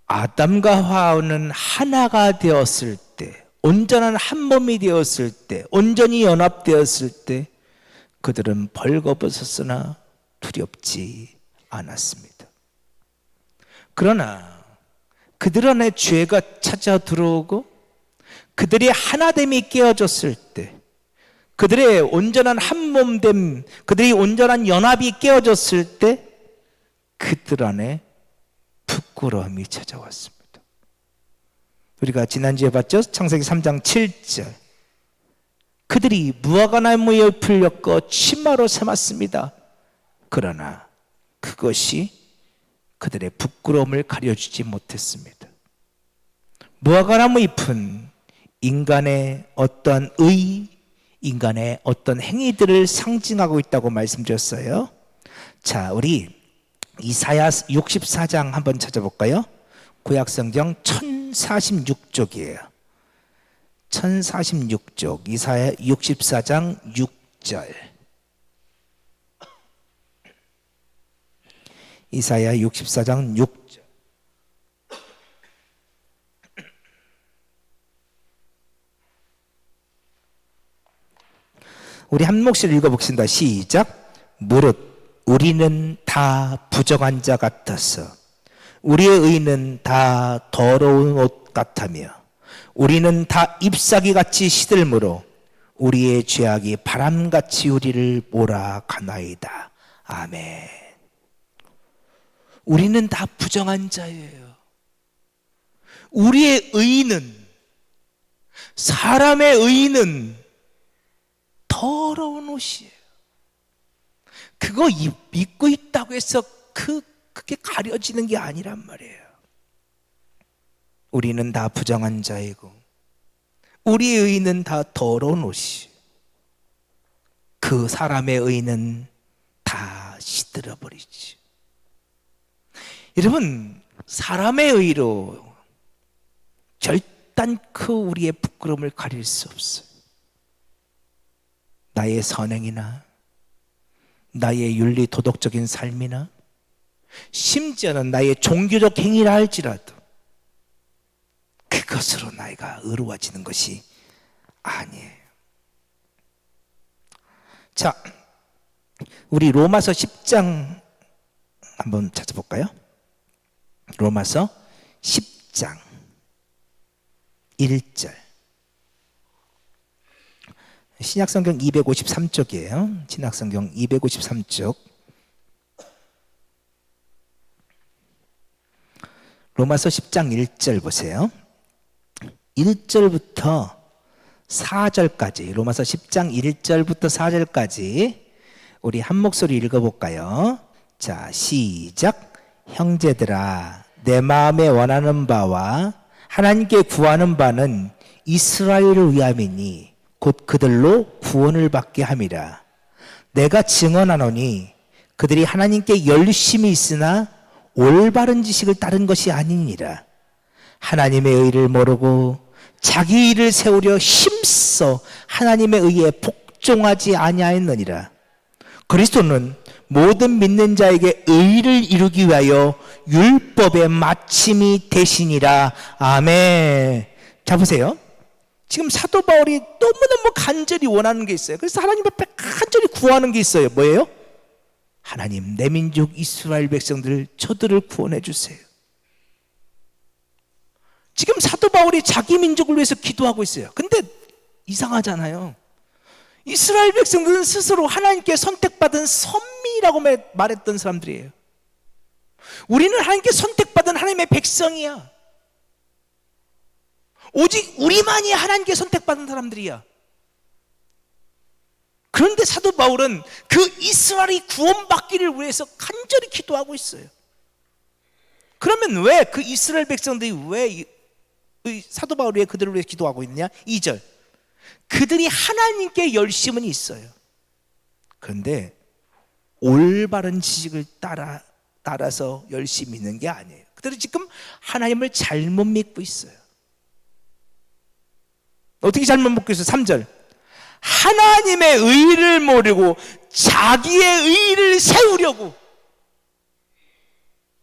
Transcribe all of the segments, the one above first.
아담과 하와는 하나가 되었을 때, 온전한 한 몸이 되었을 때, 온전히 연합되었을 때 그들은 벌거벗었으나 두렵지 않았습니다. 그러나 그들 안에 죄가 찾아 들어오고 그들의 하나됨이 깨어졌을 때, 그들의 온전한 한몸됨, 그들의 온전한 연합이 깨어졌을 때 그들 안에 부끄러움이 찾아왔습니다. 우리가 지난주에 봤죠? 창세기 3장 7절. 그들이 무화과나무 잎을 엮어 치마로 삼았습니다. 그러나 그것이 그들의 부끄러움을 가려주지 못했습니다. 무화과나무 잎은 인간의 어떠한 인간의 어떤 행위들을 상징하고 있다고 말씀드렸어요. 자, 우리 이사야 64장 한번 찾아볼까요? 구약성경 1046쪽이에요. 1046쪽 이사야 64장 6절. 이사야 64장 6절. 우리 한 목소리 읽어보겠습니다. 시작. 무릇 우리는 다 부정한 자 같아서 우리의 의는 다 더러운 옷 같으며 우리는 다 잎사귀 같이 시들므로 우리의 죄악이 바람같이 우리를 몰아가나이다. 아멘. 우리는 다 부정한 자예요. 우리의 의는, 사람의 의는 더러운 옷이에요. 그거 입고 있다고 해서 그게 가려지는 게 아니란 말이에요. 우리는 다 부정한 자이고 우리의 의는 다 더러운 옷이, 그 사람의 의는 다 시들어버리지. 여러분, 사람의 의로 결단코 우리의 부끄러움을 가릴 수 없어요. 나의 선행이나 나의 윤리 도덕적인 삶이나 심지어는 나의 종교적 행위라 할지라도 그것으로 나이가 의로워지는 것이 아니에요. 자, 우리 로마서 10장 한번 찾아볼까요? 로마서 10장 1절. 신약성경 253쪽이에요. 신약성경 253쪽. 로마서 10장 1절 보세요. 1절부터 4절까지, 로마서 10장 1절부터 4절까지 우리 한 목소리 읽어볼까요? 자, 시작. 형제들아, 내 마음에 원하는 바와 하나님께 구하는 바는 이스라엘을 위함이니 곧 그들로 구원을 받게 함이라. 내가 증언하노니 그들이 하나님께 열심히 있으나 올바른 지식을 따른 것이 아니니라. 하나님의 의를 모르고 자기 일을 세우려 힘써 하나님의 의에 복종하지 아니하였느니라. 그리스도는 모든 믿는 자에게 의를 이루기 위하여 율법의 마침이 되시니라. 아멘. 자, 보세요. 지금 사도 바울이 너무너무 간절히 원하는 게 있어요. 그래서 하나님 앞에 간절히 구하는 게 있어요. 뭐예요? 하나님, 내 민족 이스라엘 백성들, 저들을 구원해 주세요. 지금 사도 바울이 자기 민족을 위해서 기도하고 있어요. 근데 이상하잖아요. 이스라엘 백성들은 스스로 하나님께 선택받은 선미라고 말했던 사람들이에요. 우리는 하나님께 선택받은 하나님의 백성이야. 오직 우리만이 하나님께 선택받은 사람들이야. 그런데 사도 바울은 그 이스라엘이 구원받기를 위해서 간절히 기도하고 있어요. 그러면 왜 그 이스라엘 백성들이 왜 사도 바울이 왜 그들을 위해 기도하고 있느냐? 2절. 그들이 하나님께 열심은 있어요. 그런데 올바른 지식을 따라서 열심히 있는 게 아니에요. 그들은 지금 하나님을 잘못 믿고 있어요. 어떻게 잘못 믿고 있어요? 3절. 하나님의 의를 모르고 자기의 의를 세우려고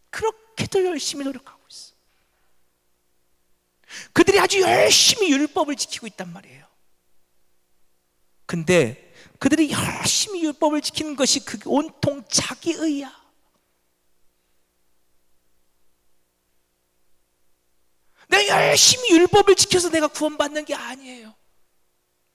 그렇게 그래도 열심히 노력하고 있어. 그들이 아주 열심히 율법을 지키고 있단 말이에요. 근데 그들이 열심히 율법을 지키는 것이 그게 온통 자기 의야. 내가 열심히 율법을 지켜서 내가 구원받는 게 아니에요.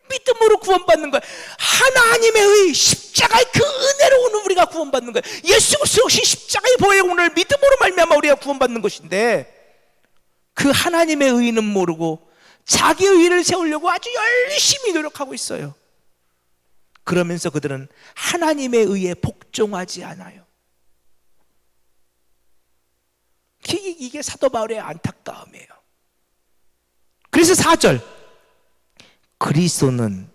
믿음으로 구원받는 거야. 하나님의 의, 십자가의 그 은혜로 오늘 우리가 구원받는 거야. 예수 그리스도 오신 십자가의 보혈 오늘 믿음으로 말미암아 우리가 구원받는 것인데, 그 하나님의 의는 모르고 자기 의를 세우려고 아주 열심히 노력하고 있어요. 그러면서 그들은 하나님의 의에 복종하지 않아요. 이게 사도 바울의 안타까움이에요. 그래서 4절, 그리스도는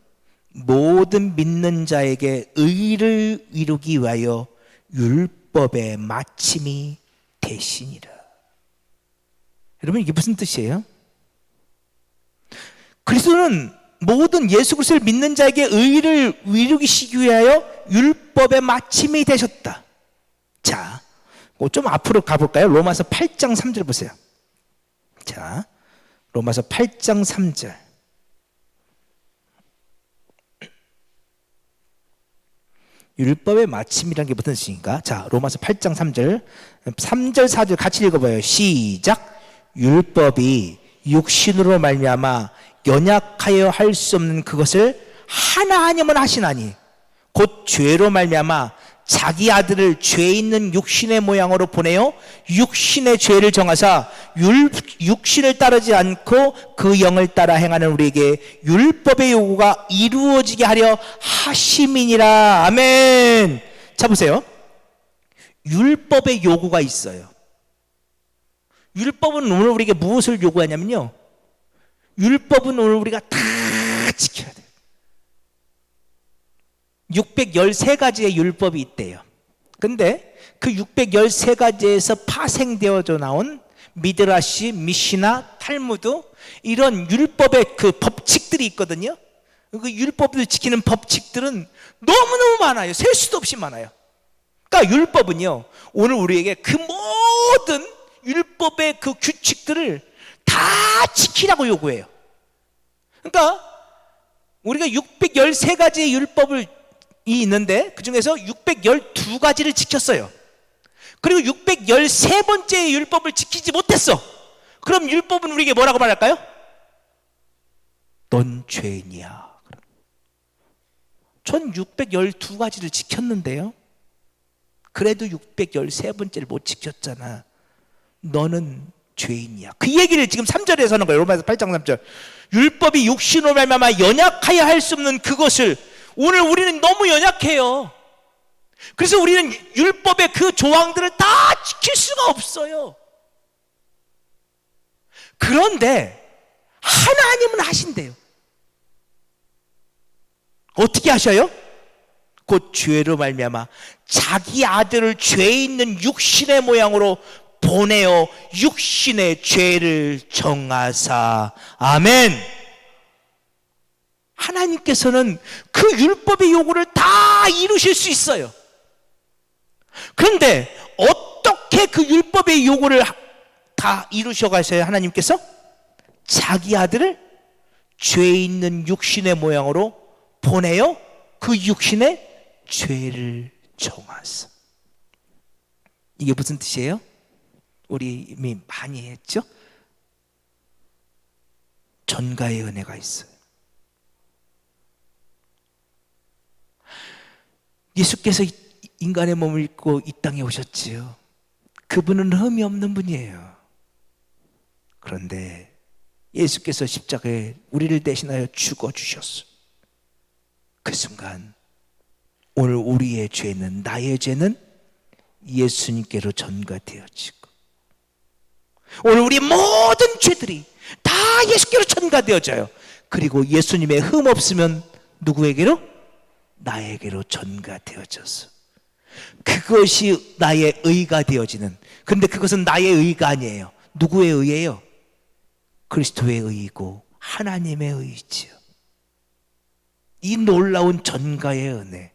모든 믿는 자에게 의를 이루기 위하여 율법의 마침이 되시니라. 여러분, 이게 무슨 뜻이에요? 그리스도는 모든 예수 그리스도를 믿는 자에게 의를 이루시기 위하여 율법의 마침이 되셨다. 자, 좀 앞으로 가볼까요? 로마서 8장 3절 보세요. 자, 로마서 8장 3절. 율법의 마침이라는 게 무슨 뜻인가? 자, 로마서 8장 3절 4절 같이 읽어봐요. 시작. 율법이 육신으로 말미암아 연약하여 할 수 없는 그것을 하나님은 하시나니 곧 죄로 말미암아 자기 아들을 죄 있는 육신의 모양으로 보내어 육신의 죄를 정하사 육신을 따르지 않고 그 영을 따라 행하는 우리에게 율법의 요구가 이루어지게 하려 하심이니라. 아멘. 자, 보세요. 율법의 요구가 있어요. 율법은 오늘 우리에게 무엇을 요구하냐면요, 율법은 오늘 우리가 다 지켜야 돼요. 613가지의 율법이 있대요. 근데 그 613가지에서 파생되어져 나온 미드라시, 미시나, 탈무드, 이런 율법의 그 법칙들이 있거든요. 그 율법을 지키는 법칙들은 너무너무 많아요. 셀 수도 없이 많아요. 그러니까 율법은요, 오늘 우리에게 그 모든 율법의 그 규칙들을 다 지키라고 요구해요. 그러니까 우리가 613가지의 율법이 있는데 그 중에서 612가지를 지켰어요. 그리고 613번째의 율법을 지키지 못했어. 그럼 율법은 우리에게 뭐라고 말할까요? 넌 죄인이야. 전 612가지를 지켰는데요, 그래도 613번째를 못 지켰잖아. 너는 죄인이야. 그 얘기를 지금 3절에서 하는 거예요. 로마서 8장 3절. 율법이 육신으로 말미암아 연약하여 할 수 없는 그것을, 오늘 우리는 너무 연약해요. 그래서 우리는 율법의 그 조항들을 다 지킬 수가 없어요. 그런데 하나님은 하신대요. 어떻게 하셔요? 곧 죄로 말미암아 자기 아들을 죄 있는 육신의 모양으로 보내어 육신의 죄를 정하사. 아멘. 하나님께서는 그 율법의 요구를 다 이루실 수 있어요. 그런데 어떻게 그 율법의 요구를 다 이루셔 가셔요? 하나님께서 자기 아들을 죄 있는 육신의 모양으로 보내어 그 육신의 죄를 정하사. 이게 무슨 뜻이에요? 우리 이미 많이 했죠? 전가의 은혜가 있어요. 예수께서 인간의 몸을 입고 이 땅에 오셨지요. 그분은 흠이 없는 분이에요. 그런데 예수께서 십자가에 우리를 대신하여 죽어주셨어요. 그 순간 오늘 우리의 죄는, 나의 죄는 예수님께로 전가되어지고, 오늘 우리 모든 죄들이 다 예수께로 전가되어져요. 그리고 예수님의 흠 없으면 누구에게로? 나에게로 전가되어져서 그것이 나의 의가 되어지는. 근데 그것은 나의 의가 아니에요. 누구의 의예요? 그리스도의 의이고 하나님의 의이지요. 이 놀라운 전가의 은혜,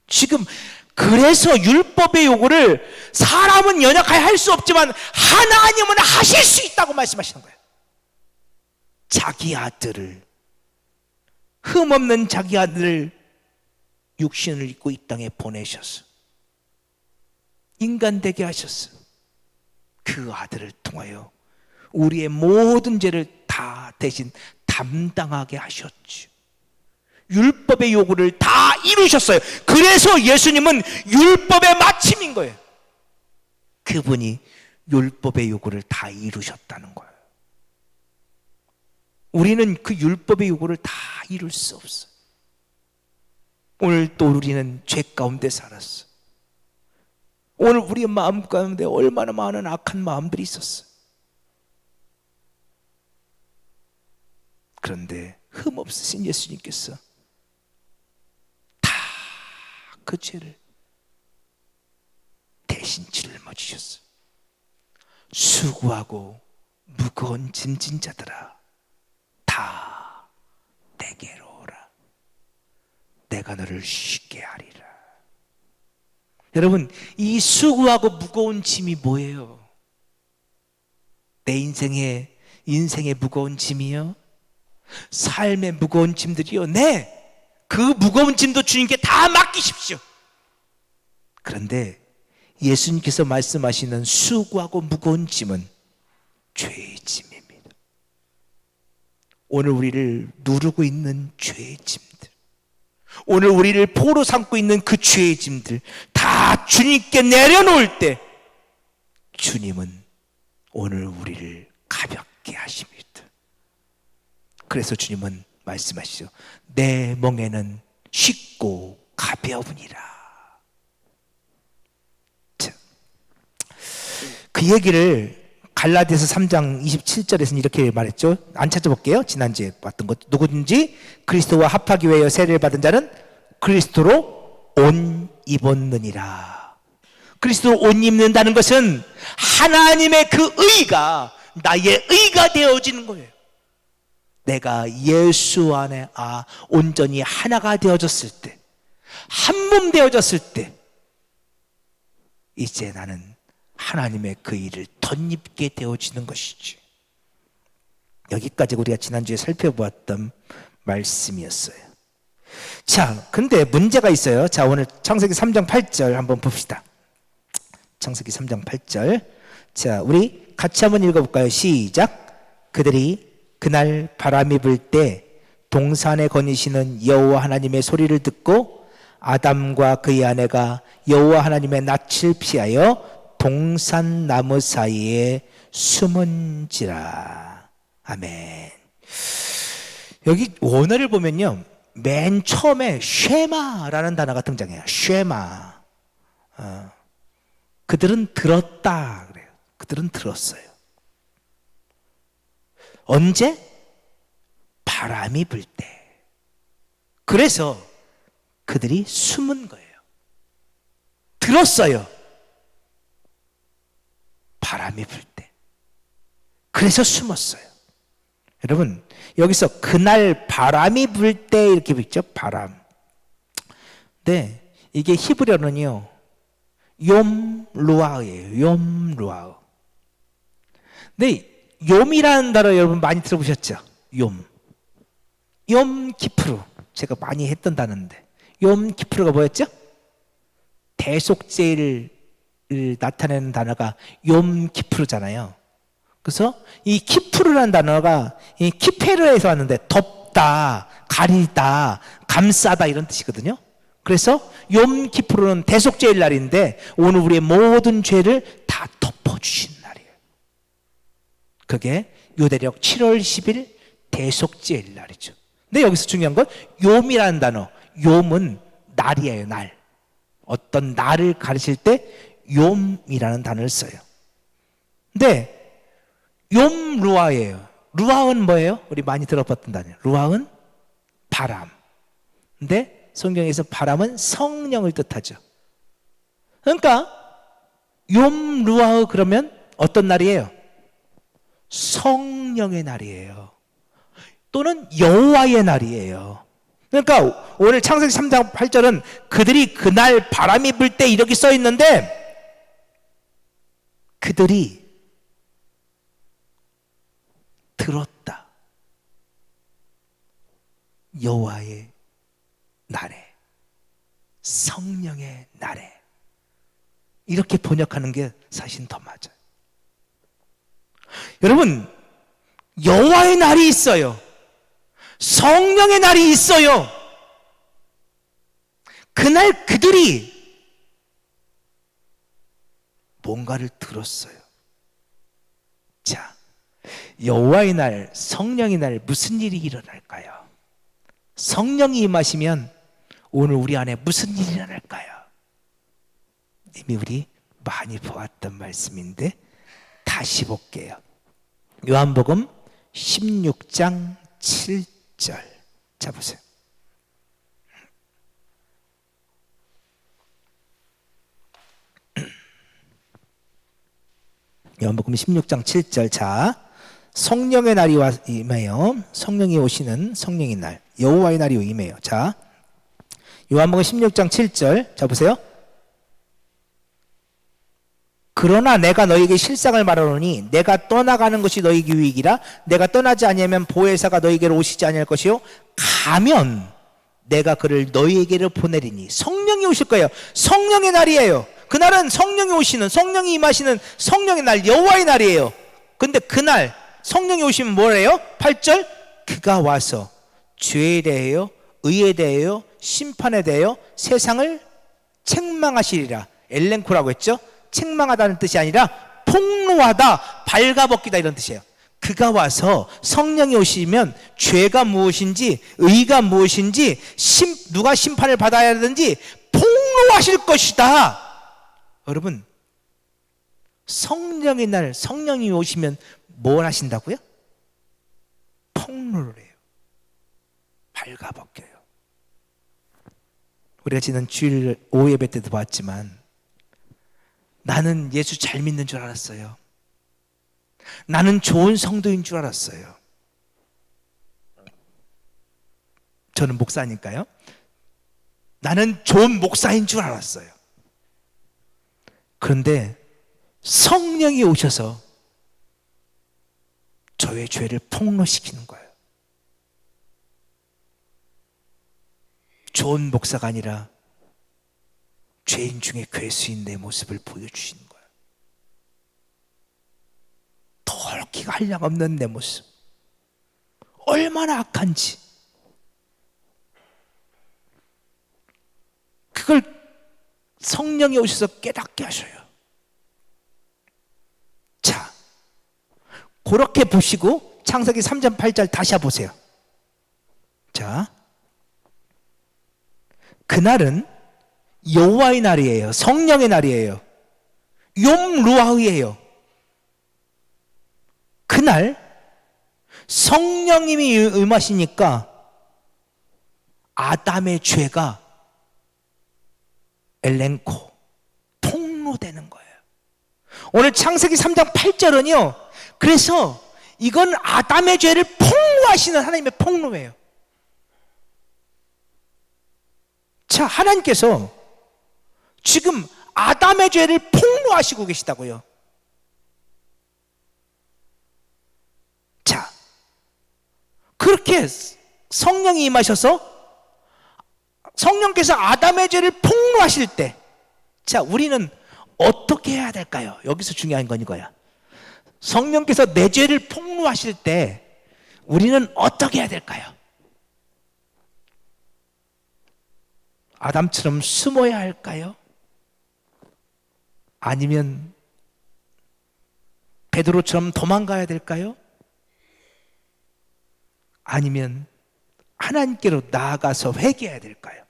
지금 그래서 율법의 요구를 사람은 연약하여 할 수 없지만 하나님은 하실 수 있다고 말씀하시는 거예요. 자기 아들을, 흠없는 자기 아들을 육신을 입고 이 땅에 보내셔서 인간 되게 하셨어. 그 아들을 통하여 우리의 모든 죄를 다 대신 담당하게 하셨죠. 율법의 요구를 다 이루셨어요. 그래서 예수님은 율법의 마침인 거예요. 그분이 율법의 요구를 다 이루셨다는 거예요. 우리는 그 율법의 요구를 다 이룰 수 없어요. 오늘 또 우리는 죄 가운데 살았어. 오늘 우리의 마음 가운데 얼마나 많은 악한 마음들이 있었어. 그런데 흠없으신 예수님께서 다 그 죄를 대신 짊어지셨어. 수고하고 무거운 짐진 자들아, 다 내게로 오라. 내가 너를 쉽게 하리라. 여러분, 이 수고하고 무거운 짐이 뭐예요? 내 인생의 무거운 짐이요? 삶의 무거운 짐들이요? 네! 그 무거운 짐도 주님께 다 맡기십시오. 그런데 예수님께서 말씀하시는 수고하고 무거운 짐은 죄의 짐입니다. 오늘 우리를 누르고 있는 죄의 짐들, 오늘 우리를 포로 삼고 있는 그 죄의 짐들 다 주님께 내려놓을 때 주님은 오늘 우리를 가볍게 하십니다. 그래서 주님은 말씀하시죠. 내 멍에는 쉽고 가벼우니라. 그 얘기를 갈라디아서 3장 27절에서는 이렇게 말했죠. 안 찾아볼게요. 지난주에 봤던 것. 누구든지 그리스도와 합하기 위하여 세례를 받은 자는 그리스도로 옷 입었느니라. 그리스도로 옷 입는다는 것은 하나님의 그 의가 나의 의가 되어지는 거예요. 내가 예수 안에 온전히 하나가 되어졌을 때, 한 몸 되어졌을 때, 이제 나는 하나님의 그 일을 덧입게 되어지는 것이지. 여기까지 우리가 지난주에 살펴보았던 말씀이었어요. 자, 근데 문제가 있어요. 자, 오늘 창세기 3장 8절 한번 봅시다. 창세기 3장 8절. 자, 우리 같이 한번 읽어볼까요? 시작. 그들이 그날 바람이 불 때 동산에 거니시는 여호와 하나님의 소리를 듣고 아담과 그의 아내가 여호와 하나님의 낯을 피하여 동산 나무 사이에 숨은지라. 아멘. 여기 원어를 보면요, 맨 처음에 쉐마라는 단어가 등장해요. 쉐마. 그들은 들었다 그래요. 그들은 들었어요. 언제? 바람이 불 때. 그래서 그들이 숨은 거예요. 들었어요. 바람이 불 때. 그래서 숨었어요. 여러분, 여기서 그날 바람이 불 때 이렇게 있죠. 바람. 네, 이게 히브리어는요, 욤루아예요. 욤루아. 네, 욤이라는 단어 여러분 많이 들어보셨죠? 욤. 욤키프루. 제가 많이 했던 단어인데, 욤키프루가 뭐였죠? 대속죄를 나타내는 단어가 욤키프루잖아요. 그래서 이 키프루라는 단어가 이 키페르에서 왔는데 덮다, 가리다, 감싸다 이런 뜻이거든요. 그래서 욤키프루는 대속죄일 날인데 오늘 우리의 모든 죄를 다 덮어주신 날이에요. 그게 유대력 7월 10일 대속죄일 날이죠. 근데 여기서 중요한 건 욤이라는 단어. 욤은 날이에요, 날. 어떤 날을 가르칠 때 욤이라는 단어를 써요. 근데 욤루아예요. 루아은 뭐예요? 우리 많이 들어봤던 단어예요. 루아은 바람. 근데 성경에서 바람은 성령을 뜻하죠. 그러니까 욤루아 그러면 어떤 날이에요? 성령의 날이에요. 또는 여호와의 날이에요. 그러니까 오늘 창세기 3장 8절은 그들이 그날 바람이 불 때 이렇게 써 있는데, 그들이 들었다. 여호와의 날에, 성령의 날에, 이렇게 번역하는 게 사실 더 맞아요. 여러분, 여호와의 날이 있어요. 성령의 날이 있어요. 그날 그들이 뭔가를 들었어요. 자, 여호와의 날, 성령의 날, 무슨 일이 일어날까요? 성령이 임하시면 오늘 우리 안에 무슨 일이 일어날까요? 이미 우리 많이 보았던 말씀인데 다시 볼게요. 요한복음 16장 7절. 자, 보세요. 요한복음 16장 7절. 자, 성령의 날이 임해요. 성령이 오시는 성령의 날, 여호와의 날이 임해요. 자, 요한복음 16장 7절. 자, 보세요. 그러나 내가 너희에게 실상을 말하노니 내가 떠나가는 것이 너희에게 유익이라. 내가 떠나지 아니하면 보혜사가 너희에게로 오시지 아니할 것이요, 가면 내가 그를 너희에게로 보내리니. 성령이 오실 거예요. 성령의 날이에요. 그날은 성령이 오시는, 성령이 임하시는 성령의 날, 여호와의 날이에요. 근데 그날 성령이 오시면 뭐래요? 8절, 그가 와서 죄에 대하여, 의에 대하여, 심판에 대하여 세상을 책망하시리라. 엘렌코라고 했죠. 책망하다는 뜻이 아니라 폭로하다, 발가벗기다, 이런 뜻이에요. 그가 와서, 성령이 오시면 죄가 무엇인지, 의가 무엇인지, 누가 심판을 받아야 하는지 폭로하실 것이다. 여러분, 성령의 날, 성령이 오시면 뭘 하신다고요? 폭로를 해요. 발가벗겨요. 우리가 지난 주일 오후 예배 때도 봤지만, 나는 예수 잘 믿는 줄 알았어요. 나는 좋은 성도인 줄 알았어요. 저는 목사니까요. 나는 좋은 목사인 줄 알았어요. 그런데 성령이 오셔서 저의 죄를 폭로시키는 거예요. 좋은 목사가 아니라 죄인 중에 괴수인 내 모습을 보여주시는 거예요. 덜기가 한량없는 내 모습, 얼마나 악한지, 그걸 성령이 오셔서 깨닫게 하셔요. 자, 그렇게 보시고 창세기 3장 8절 다시 보세요. 자, 그날은 여호와의 날이에요. 성령의 날이에요. 욤 루아흐예요. 그날 성령님이 임하시니까 아담의 죄가 엘렌코, 폭로되는 거예요. 오늘 창세기 3장 8절은요, 그래서 이건 아담의 죄를 폭로하시는 하나님의 폭로예요. 자, 하나님께서 지금 아담의 죄를 폭로하시고 계시다고요. 자, 그렇게 성령이 임하셔서 성령께서 아담의 죄를 폭로하실 때, 자, 우리는 어떻게 해야 될까요? 여기서 중요한 건 이거야. 성령께서 내 죄를 폭로하실 때 우리는 어떻게 해야 될까요? 아담처럼 숨어야 할까요? 아니면 베드로처럼 도망가야 될까요? 아니면 하나님께로 나아가서 회개해야 될까요?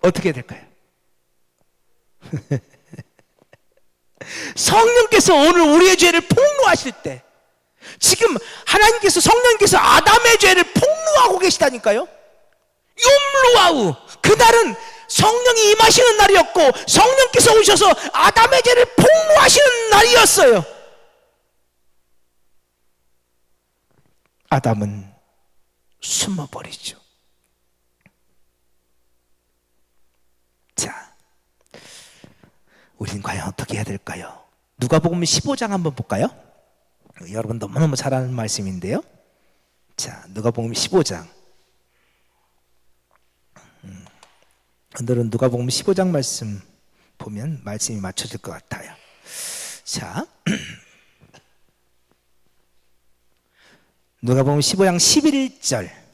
어떻게 해야 될까요? 성령께서 오늘 우리의 죄를 폭로하실 때, 지금 하나님께서, 성령께서 아담의 죄를 폭로하고 계시다니까요. 욤루아우, 그날은 성령이 임하시는 날이었고 성령께서 오셔서 아담의 죄를 폭로하시는 날이었어요. 아담은 숨어버리죠. 우린 과연 어떻게 해야 될까요? 누가복음 15장 한번 볼까요? 여러분 너무너무 잘 아는 말씀인데요. 자, 누가복음 15장. 오늘은 누가복음 15장 말씀 보면 말씀이 맞춰질 것 같아요. 자, 누가복음 15장 11절.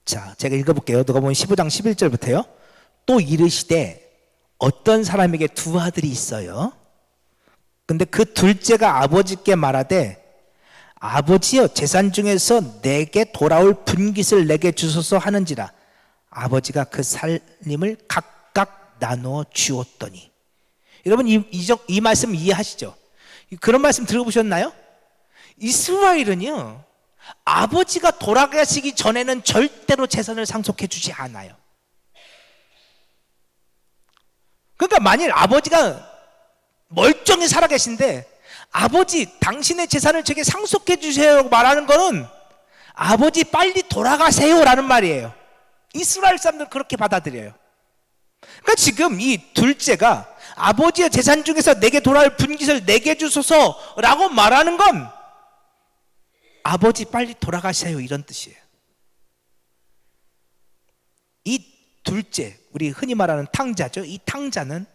자, 제가 읽어볼게요. 누가복음 15장 11절부터요. 또 이르시되 어떤 사람에게 두 아들이 있어요. 근데 그 둘째가 아버지께 말하되 아버지여, 재산 중에서 내게 돌아올 분깃을 내게 주소서 하는지라. 아버지가 그 살림을 각각 나누어 주었더니. 여러분 이 말씀 이해하시죠? 그런 말씀 들어보셨나요? 이스라엘은요, 아버지가 돌아가시기 전에는 절대로 재산을 상속해 주지 않아요. 그러니까 만일 아버지가 멀쩡히 살아계신데 아버지, 당신의 재산을 제게 상속해 주세요라고 말하는 거는 아버지 빨리 돌아가세요라는 말이에요. 이스라엘 사람들은 그렇게 받아들여요. 그러니까 지금 이 둘째가 아버지의 재산 중에서 내게 돌아올 분깃을 내게 주소서라고 말하는 건 아버지 빨리 돌아가세요 이런 뜻이에요. 이 둘째, 우리 흔히 말하는 탕자죠. 이 탕자는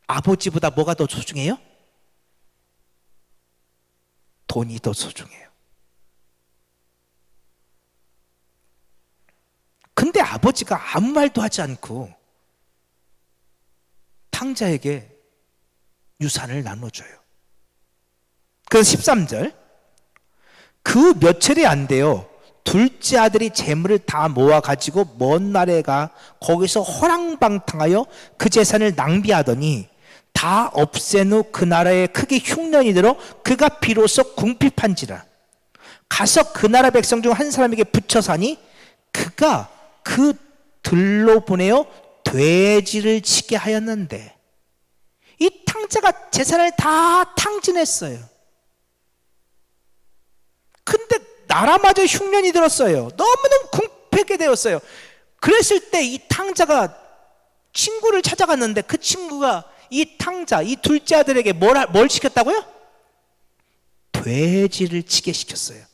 아버지보다 뭐가 더 소중해요? 돈이 더 소중해요. 근데 아버지가 아무 말도 하지 않고 탕자에게 유산을 나눠줘요. 그래서 13절, 그 며칠이 안 돼요. 둘째 아들이 재물을 다 모아가지고 먼 나라에 가 거기서 허랑방탕하여 그 재산을 낭비하더니 다 없앤 후 그 나라에 크게 흉년이 들어 그가 비로소 궁핍한지라. 가서 그 나라 백성 중 한 사람에게 붙여 사니 그가 그 들로 보내어 돼지를 치게 하였는데, 이 탕자가 재산을 다 탕진했어요. 근데 나라마저 흉년이 들었어요. 너무너무 궁핍하게 되었어요. 그랬을 때 이 탕자가 친구를 찾아갔는데 그 친구가 이 탕자, 이 둘째 아들에게 뭘 시켰다고요? 돼지를 치게 시켰어요.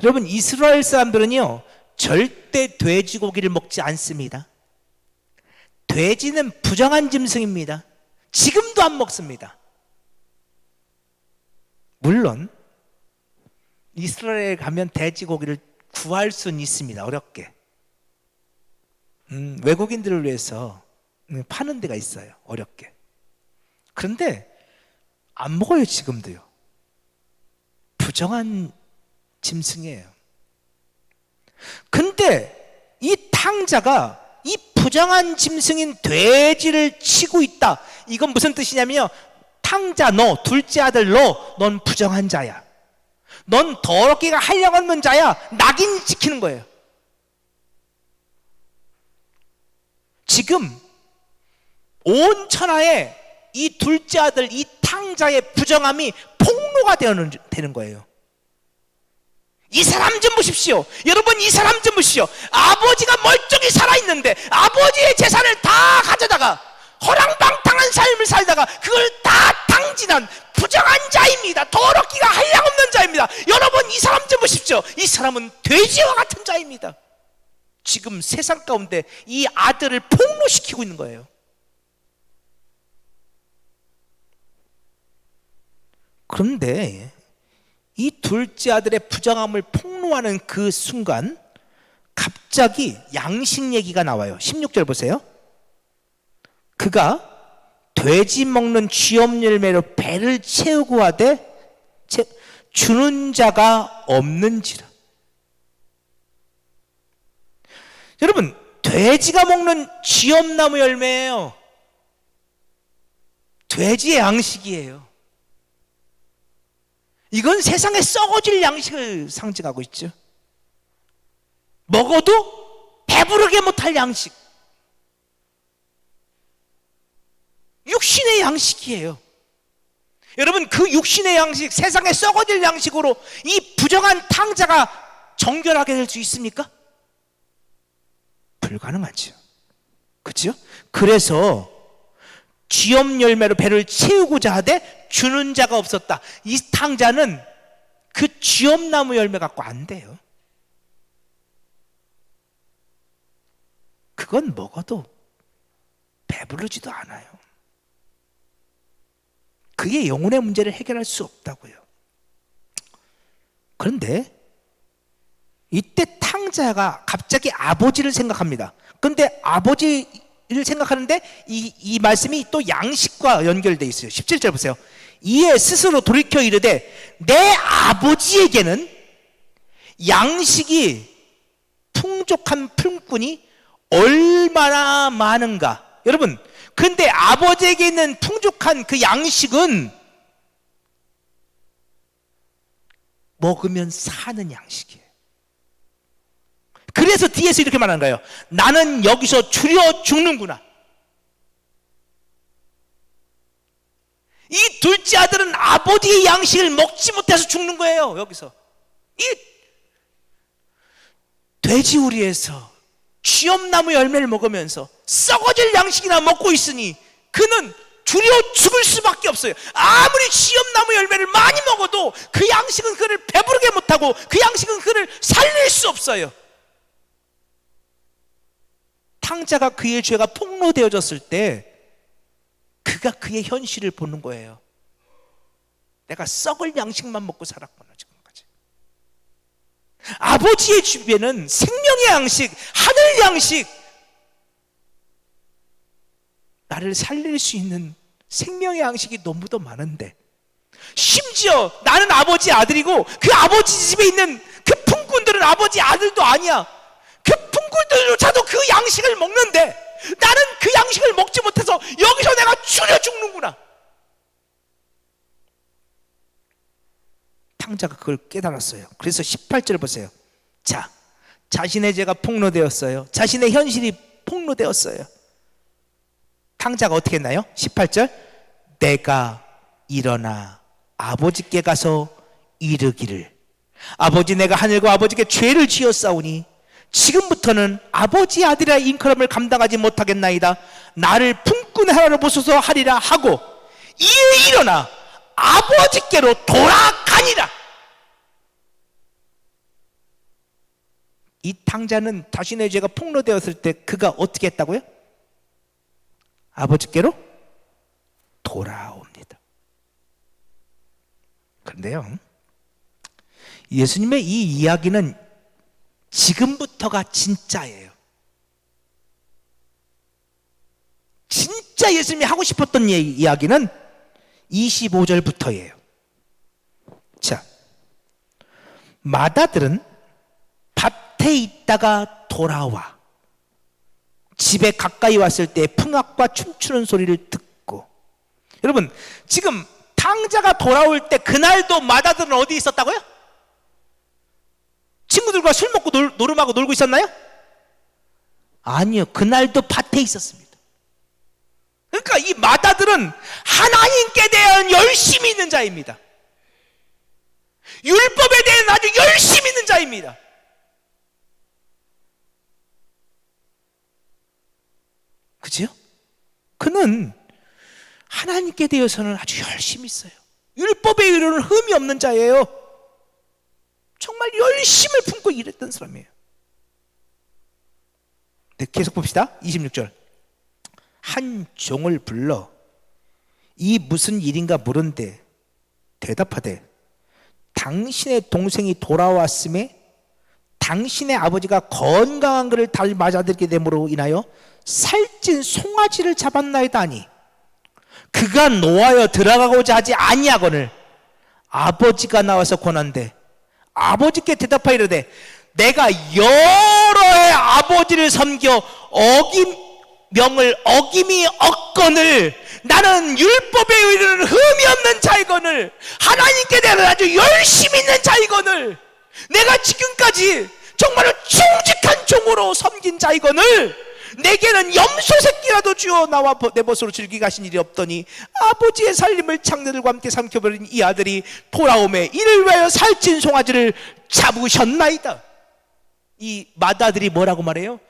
여러분, 이스라엘 사람들은요 절대 돼지고기를 먹지 않습니다. 돼지는 부정한 짐승입니다. 지금도 안 먹습니다. 물론 이스라엘에 가면 돼지고기를 구할 수는 있습니다. 어렵게. 외국인들을 위해서 파는 데가 있어요. 어렵게. 그런데 안 먹어요. 지금도요. 부정한 짐승이에요. 근데 이 탕자가 이 부정한 짐승인 돼지를 치고 있다. 이건 무슨 뜻이냐면요, 탕자 너, 둘째 아들 넌 부정한 자야. 넌 더럽기가 하려고 하는 자야. 낙인 찍히는 거예요. 지금 온 천하에 이 둘째 아들, 이 탕자의 부정함이 폭로가 되는 거예요. 이 사람 좀 보십시오. 여러분, 이 사람 좀 보십시오. 아버지가 멀쩡히 살아있는데 아버지의 재산을 다 가져다가 허랑방탕한 삶을 살다가 그걸 다 탕진한 부정한 자입니다. 더럽기가 한량없는 자입니다. 여러분, 이 사람 좀 보십시오. 이 사람은 돼지와 같은 자입니다. 지금 세상 가운데 이 아들을 폭로시키고 있는 거예요. 그런데 이 둘째 아들의 부정함을 폭로하는 그 순간 갑자기 양식 얘기가 나와요. 16절 보세요. 그가 돼지 먹는 쥐업 열매로 배를 채우고 하되 주는 자가 없는지라. 여러분, 돼지가 먹는 쥐업나무 열매예요. 돼지의 양식이에요. 이건 세상에 썩어질 양식을 상징하고 있죠. 먹어도 배부르게 못할 양식, 육신의 양식이에요. 여러분, 그 육신의 양식, 세상에 썩어질 양식으로 이 부정한 탕자가 정결하게 될 수 있습니까? 불가능하죠. 그렇죠? 그래서 쥐엄 열매로 배를 채우고자 하되 주는 자가 없었다. 이 탕자는 그 쥐엄나무 열매 갖고 안 돼요. 그건 먹어도 배부르지도 않아요. 그게 영혼의 문제를 해결할 수 없다고요. 그런데 이때 탕자가 갑자기 아버지를 생각합니다. 그런데 아버지를 생각하는데 이 말씀이 또 양식과 연결되어 있어요. 17절 보세요. 이에 스스로 돌이켜 이르되 내 아버지에게는 양식이 풍족한 품꾼이 얼마나 많은가. 여러분, 근데 아버지에게 있는 풍족한 그 양식은 먹으면 사는 양식이에요. 그래서 뒤에서 이렇게 말하는 거예요. 나는 여기서 줄여 죽는구나. 이 둘째 아들은 아버지의 양식을 먹지 못해서 죽는 거예요. 여기서 이 돼지우리에서 쥐엄나무 열매를 먹으면서 썩어질 양식이나 먹고 있으니 그는 줄여 죽을 수밖에 없어요. 아무리 쥐엄나무 열매를 많이 먹어도 그 양식은 그를 배부르게 못하고 그 양식은 그를 살릴 수 없어요. 탕자가 그의 죄가 폭로되어졌을 때 그가 그의 현실을 보는 거예요. 내가 썩을 양식만 먹고 살았구나 지금까지. 아버지의 주변은 생명의 양식, 하늘 양식, 나를 살릴 수 있는 생명의 양식이 너무도 많은데, 심지어 나는 아버지 아들이고 그 아버지 집에 있는 그 품꾼들은 아버지 아들도 아니야. 그 품꾼들조차도 그 양식을 먹는데 나는 그 양식을 먹지 못해서 여기서 내가 줄여 죽는구나. 탕자가 그걸 깨달았어요. 그래서 18절 보세요. 자, 자신의 죄가 폭로되었어요. 자신의 현실이 폭로되었어요. 탕자가 어떻게 했나요? 18절, 내가 일어나 아버지께 가서 이르기를, 아버지, 내가 하늘과 아버지께 죄를 지었사오니 지금부터는 아버지 아들이라 잉크럼을 감당하지 못하겠나이다. 나를 품꾼의 하나로 보소서 하리라 하고 이에 일어나 아버지께로 돌아가니라. 이 탕자는 자신의 죄가 폭로되었을 때 그가 어떻게 했다고요? 아버지께로 돌아옵니다. 그런데요, 예수님의 이 이야기는 지금부터가 진짜예요. 진짜 예수님이 하고 싶었던 이야기는 25절부터예요. 자, 마다들은 밭에 있다가 돌아와 집에 가까이 왔을 때 풍악과 춤추는 소리를 듣고, 여러분 지금 탕자가 돌아올 때 그날도 마다들은 어디 있었다고요? 친구들과 술 먹고 노름하고 놀고 있었나요? 아니요, 그날도 밭에 있었습니다. 그러니까 이 마다들은 하나님께 대한 열심이 있는 자입니다. 율법에 대한 아주 열심이 있는 자입니다. 그죠? 그는 하나님께 대해서는 아주 열심히 있어요. 율법에 이르는 흠이 없는 자예요. 정말 열심을 품고 일했던 사람이에요. 네, 계속 봅시다. 26절. 한 종을 불러 이 무슨 일인가 물은데 대답하되 당신의 동생이 돌아왔음에 당신의 아버지가 건강한 그를 달 맞아들게 됨으로 인하여 살찐 송아지를 잡았나이다 하니 그가 노하여 들어가고자 하지 아니하거늘 아버지가 나와서 권한대 아버지께 대답하여 이르되 내가 여러 해 아버지를 섬겨 명을 어김이 없거늘 나는 율법에 이르는 흠이 없는 자이거늘 하나님께 대한 아주 열심히 있는 자이거늘 내가 지금까지 정말로 충직한 종으로 섬긴 자이거늘 내게는 염소 새끼라도 주어 나와 내 벗으로 즐기게 하신 일이 없더니 아버지의 살림을 장내들과 함께 삼켜버린 이 아들이 돌아오매 이를 위하여 살찐 송아지를 잡으셨나이다. 이 맏아들이 뭐라고 말해요?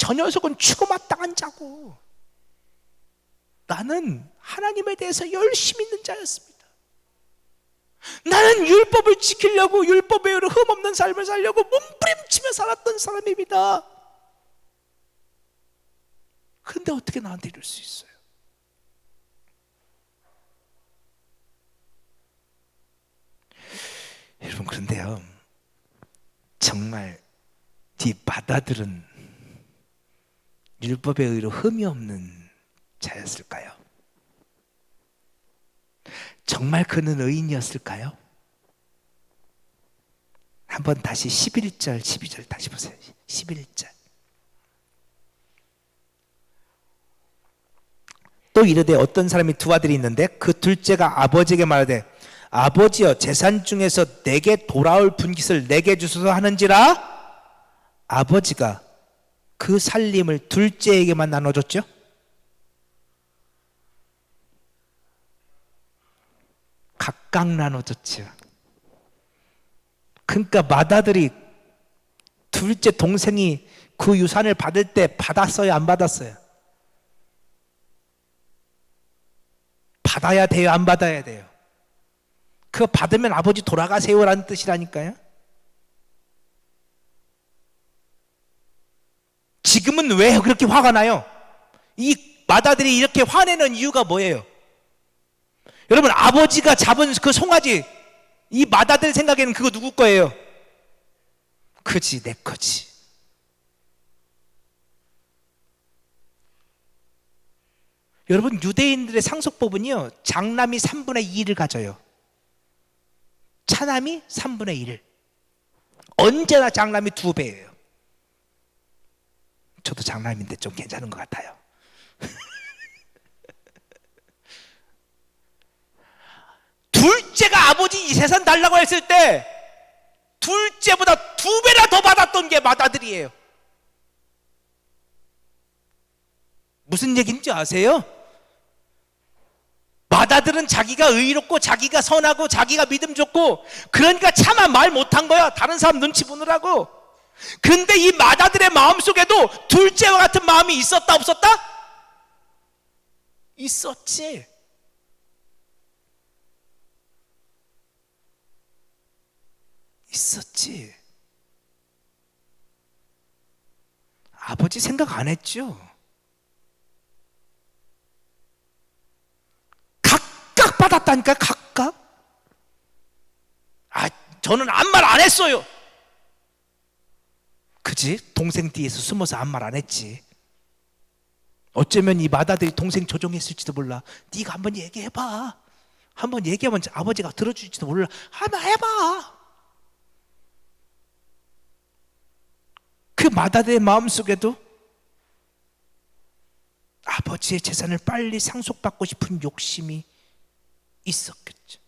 저 녀석은 죽어마땅한 자고 나는 하나님에 대해서 열심히 있는 자였습니다. 나는 율법을 지키려고 율법에 흠없는 삶을 살려고 몸부림치며 살았던 사람입니다. 근데 어떻게 나한테 이럴 수 있어요? 여러분, 그런데요, 정말 이 마다들은 율법에 의로 흠이 없는 자였을까요? 정말 그는 의인이었을까요? 한번 다시 11절 12절 다시 보세요. 11절. 또 이르되 어떤 사람이 두 아들이 있는데 그 둘째가 아버지에게 말하되 아버지여 재산 중에서 내게 돌아올 분깃을 내게 주소서 하는지라. 아버지가 그 살림을 둘째에게만 나눠줬죠. 각각 나눠줬죠. 그러니까 맏아들이 둘째 동생이 그 유산을 받을 때 받았어요, 안 받았어요? 받아야 돼요, 안 받아야 돼요? 그거 받으면 아버지 돌아가세요라는 뜻이라니까요. 지금은 왜 그렇게 화가 나요? 이 맏아들이 이렇게 화내는 이유가 뭐예요? 여러분, 아버지가 잡은 그 송아지, 이 맏아들 생각에는 그거 누구 거예요? 그지, 내 거지. 여러분, 유대인들의 상속법은요, 장남이 3분의 2를 가져요. 차남이 3분의 1을. 언제나 장남이 2배예요. 저도 장남인데 좀 괜찮은 것 같아요. 둘째가 아버지 이 재산 달라고 했을 때 둘째보다 2배나 더 받았던 게 맏아들이에요. 무슨 얘기인지 아세요? 맏아들은 자기가 의롭고 자기가 선하고 자기가 믿음 좋고 그러니까 차마 말 못한 거야. 다른 사람 눈치 보느라고. 근데 이 맏아들의 마음속에도 둘째와 같은 마음이 있었다 없었다? 있었지. 있었지. 아버지 생각 안 했죠? 각각 받았다니까, 각각. 저는 아무 말 안 했어요. 그지? 동생 뒤에서 숨어서 아무 말 안 했지. 어쩌면 이 맏아들이 동생 조종했을지도 몰라. 네가 한번 얘기해봐. 한번 얘기하면 아버지가 들어줄지도 몰라. 한번 해봐. 그 맏아들의 마음속에도 아버지의 재산을 빨리 상속받고 싶은 욕심이 있었겠죠.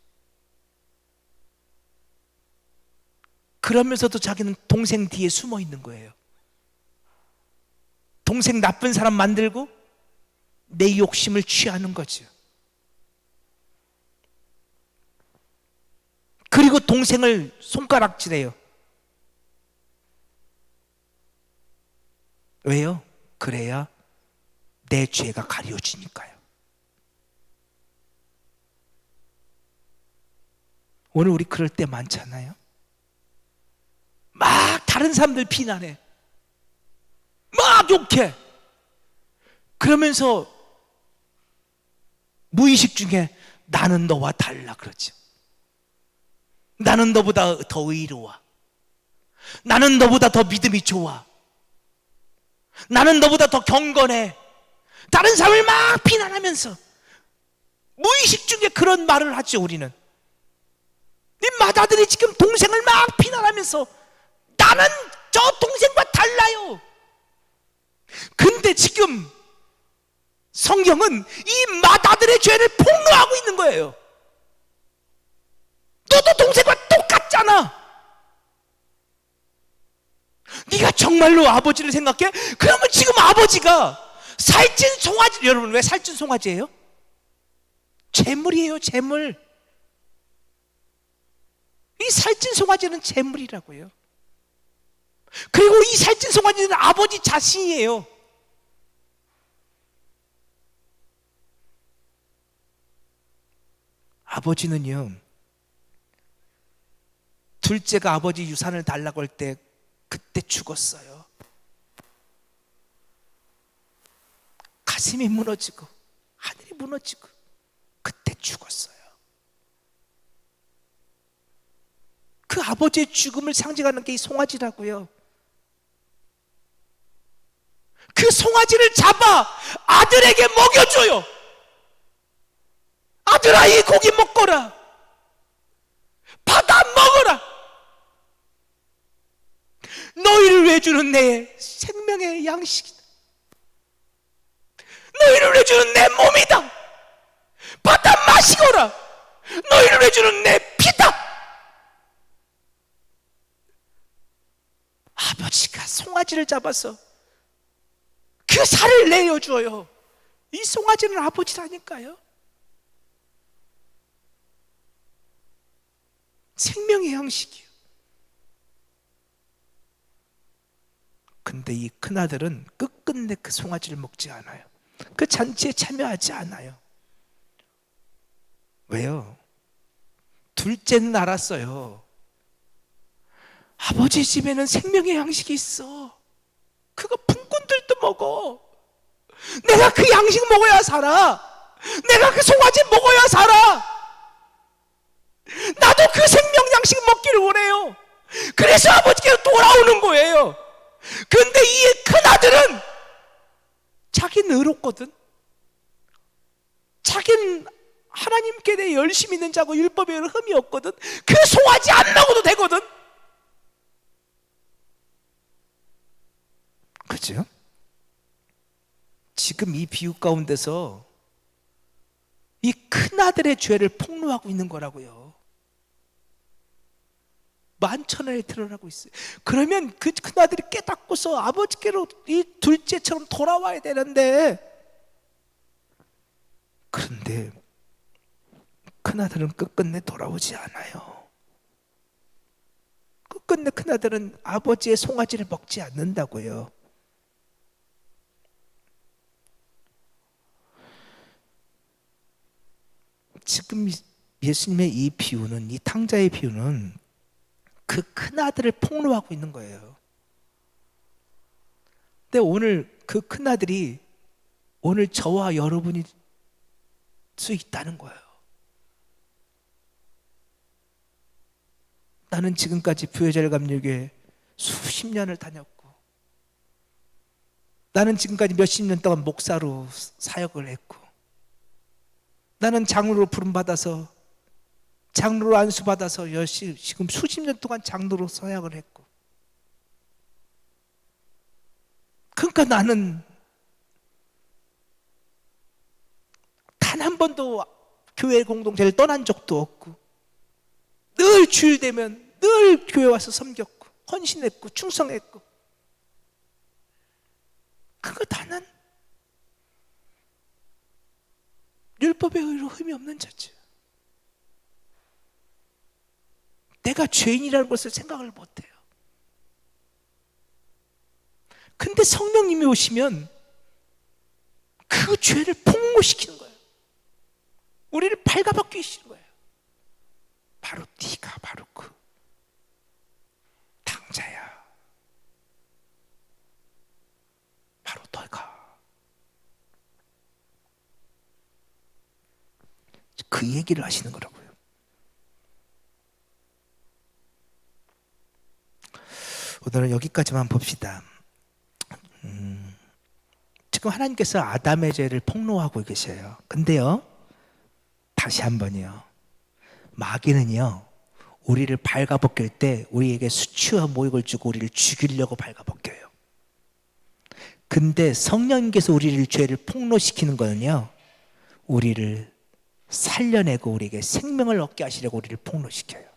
그러면서도 자기는 동생 뒤에 숨어 있는 거예요. 동생 나쁜 사람 만들고 내 욕심을 취하는 거죠. 그리고 동생을 손가락질해요. 왜요? 그래야 내 죄가 가려지니까요. 오늘 우리 그럴 때 많잖아요. 막 다른 사람들 비난해. 막 욕해. 그러면서 무의식 중에 나는 너와 달라 그러죠. 나는 너보다 더 의로워. 나는 너보다 더 믿음이 좋아. 나는 너보다 더 경건해. 다른 사람을 막 비난하면서 무의식 중에 그런 말을 하죠. 우리는 네 맏아들이 지금 동생을 막 비난하면서 나는 저 동생과 달라요. 근데 지금 성경은 이 맏아들의 죄를 폭로하고 있는 거예요. 너도 동생과 똑같잖아. 네가 정말로 아버지를 생각해? 그러면 지금 아버지가 살찐 송아지, 여러분 왜 살찐 송아지예요? 재물이에요, 재물. 이 살찐 송아지는 재물이라고요. 그리고 이 살찐 송아지는 아버지 자신이에요. 아버지는요, 둘째가 아버지 유산을 달라고 할 때 그때 죽었어요. 가슴이 무너지고 하늘이 무너지고 그때 죽었어요. 그 아버지의 죽음을 상징하는 게 이 송아지라고요. 그 송아지를 잡아 아들에게 먹여줘요. 아들아, 이 고기 먹거라. 받아 먹어라. 너희를 위해 주는 내 생명의 양식이다. 너희를 위해 주는 내 몸이다. 받아 마시거라. 너희를 위해 주는 내 피다. 아버지가 송아지를 잡아서 그 살을 내어줘요. 이 송아지는 아버지라니까요. 생명의 양식이요. 근데 이 큰아들은 끝끝내 그 송아지를 먹지 않아요. 그 잔치에 참여하지 않아요. 왜요? 둘째는 알았어요. 아버지 집에는 생명의 양식이 있어. 그거 품꾼들도 먹어. 내가 그 양식 먹어야 살아. 내가 그 송아지 먹어야 살아. 나도 그 생명 양식 먹기를 원해요. 그래서 아버지께로 돌아오는 거예요. 근데 이 큰아들은 자기는 의롭거든. 자기는 하나님께 대해 열심히 있는 자고 율법에 흠이 없거든. 그 송아지 안 먹어도 되거든. 그죠? 지금 이 비유 가운데서 이 큰아들의 죄를 폭로하고 있는 거라고요. 만천하에 드러나고 있어요. 그러면 그 큰아들이 깨닫고서 아버지께로 이 둘째처럼 돌아와야 되는데, 그런데 큰아들은 끝끝내 돌아오지 않아요. 끝끝내 큰아들은 아버지의 송아지를 먹지 않는다고요. 지금 예수님의 이 비유는, 이 탕자의 비유는 그 큰아들을 폭로하고 있는 거예요. 근데 오늘 그 큰아들이 오늘 저와 여러분일 수 있다는 거예요. 나는 지금까지 부여자를 감리교회 수십 년을 다녔고, 나는 지금까지 몇십 년 동안 목사로 사역을 했고, 나는 장로로 부름받아서 장로로 안수받아서 지금 수십 년 동안 장로로 서약을 했고, 그러니까 나는 단 한 번도 교회 공동체를 떠난 적도 없고, 늘 주일 되면 늘 교회 와서 섬겼고 헌신했고 충성했고, 그거 다는 율법의 의로 흠이 없는 자죠. 내가 죄인이라는 것을 생각을 못해요. 근데 성령님이 오시면 그 죄를 폭로시키는 거예요. 우리를 발가벗기게 하시는 거예요. 바로 네가 바로 그 탕자야. 바로 너가. 그 얘기를 하시는 거라고요. 오늘은 여기까지만 봅시다. 지금 하나님께서 아담의 죄를 폭로하고 계셔요. 근데요, 다시 한번요, 마귀는요, 우리를 발가벗길 때 우리에게 수치와 모욕을 주고 우리를 죽이려고 발가벗겨요. 근데 성령님께서 우리를 죄를 폭로시키는 거는요, 우리를 살려내고 우리에게 생명을 얻게 하시려고 우리를 폭로시켜요.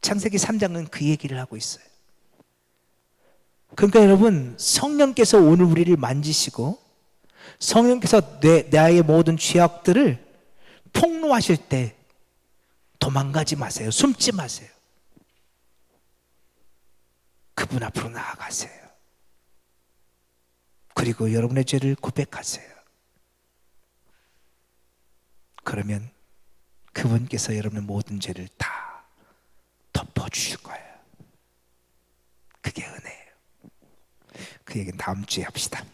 창세기 3장은 그 얘기를 하고 있어요. 그러니까 여러분, 성령께서 오늘 우리를 만지시고 성령께서 나의 모든 죄악들을 폭로하실 때 도망가지 마세요. 숨지 마세요. 그분 앞으로 나아가세요. 그리고 여러분의 죄를 고백하세요. 그러면 그분께서 여러분의 모든 죄를 다 덮어주실 거예요. 그게 은혜예요. 그 얘기는 다음 주에 합시다.